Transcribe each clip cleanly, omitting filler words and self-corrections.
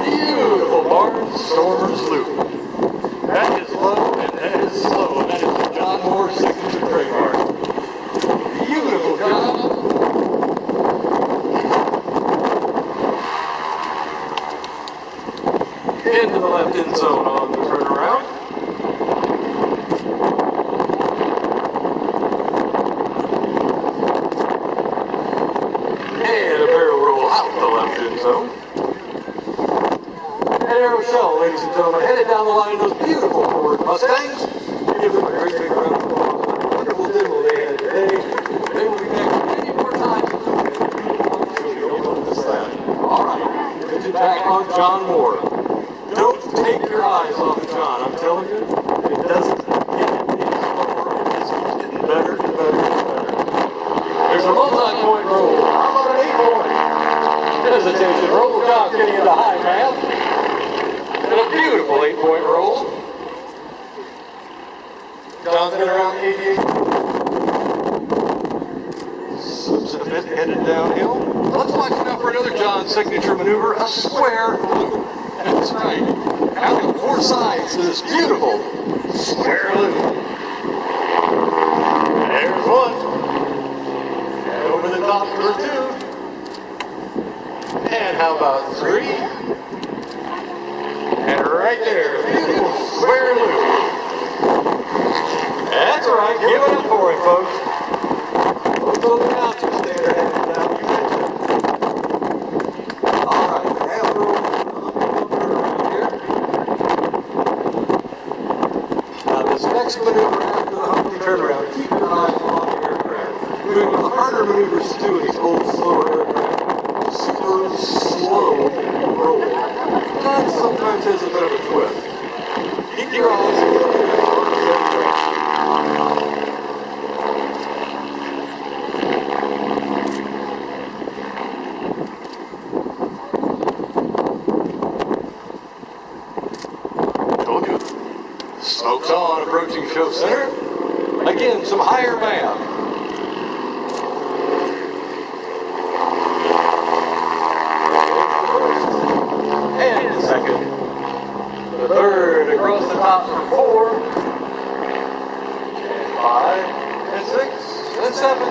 Beautiful Barnstormers loop. That is low and that is slow, and that is the John Moore signature trademark. Beautiful job. Into the left end zone on the turnaround. And a barrel roll out the left end zone. And Rochelle, ladies and gentlemen, headed down the line in those beautiful Ford Mustangs. Give them a great big round of applause for the wonderful demo they had today. They will be back many more times in the All right, pitch it back on John Moore. Don't take your eyes off of John. I'm telling you, it doesn't get any slower. It just keeps getting better and better and better. There's a multi-point roll. How about an 8-point? Hesitation. Roll John getting into high math. And a beautiful 8-point roll. John's been around 88. Slips it a bit, headed downhill. Let's watch now for another John signature maneuver, a square loop. That's right. Having 4 sides to this beautiful square loop. There's one. And over the top for 2. And how about 3? And right there, beautiful square loop. That's right, give it up for him, folks. Those little announcers stand their heads down, you betcha. All right, have a roll around here. Now this next maneuver after the Humpty turnaround, keep your eyes on the aircraft. Doing one of the harder maneuvers to do in these old slower aircraft. Super slow roll. John sometimes has a bit of a twist. Keep your eyes on the aircraft. Smokes on, approaching show center. Again, some higher math. And the second. The third across the top for 4. And 5. And 6. And 7.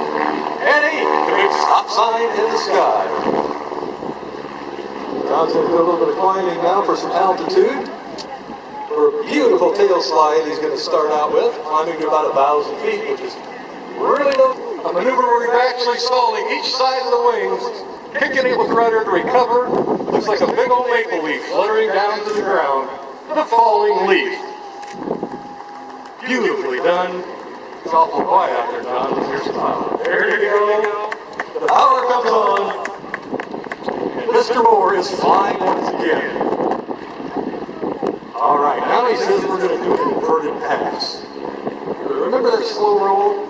And 8. The big stop sign in the sky. John's going to do a little bit of climbing now for some altitude. For a beautiful tail slide he's going to start out with, climbing to about 1,000 feet, which is really low. A maneuver where you're actually stalling each side of the wings, kicking it with the rudder to recover. Looks like a big old maple leaf fluttering down to the ground. The falling leaf. Beautifully done. It's awful quiet out there, John. Let's hear some power. There you go. The power comes on. And Mr. Moore is flying once again. All right, now he says we're going to do an inverted pass. Remember that slow roll?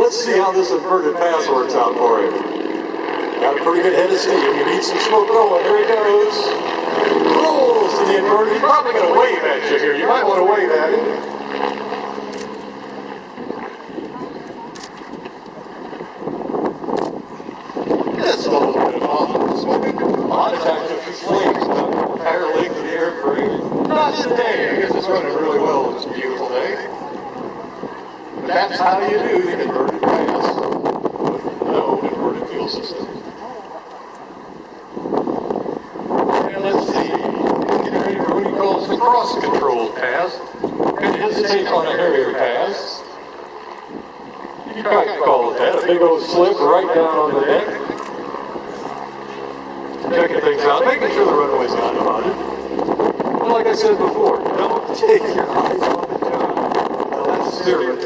Let's see how this inverted pass works out for him. Got a pretty good head of steam. You need some smoke rolling. There he goes. Rolls to the inverted. He's probably going to wave at you here. You might want to wave at him. That's a little bit of awesome. A lot of times if he's flames down the entire length of the airframe. Not today. I guess it's running really well on this beautiful day. But that's how you do the inverted pass with no inverted fuel system. And let's see. Get ready for what he calls the cross-controlled pass. And his take on a Harrier pass. You might call it that. A big old slip right down on the deck. Checking things out, making sure the runway's not divided. Like I said before, don't take your eyes off the John. Now that's Stearman.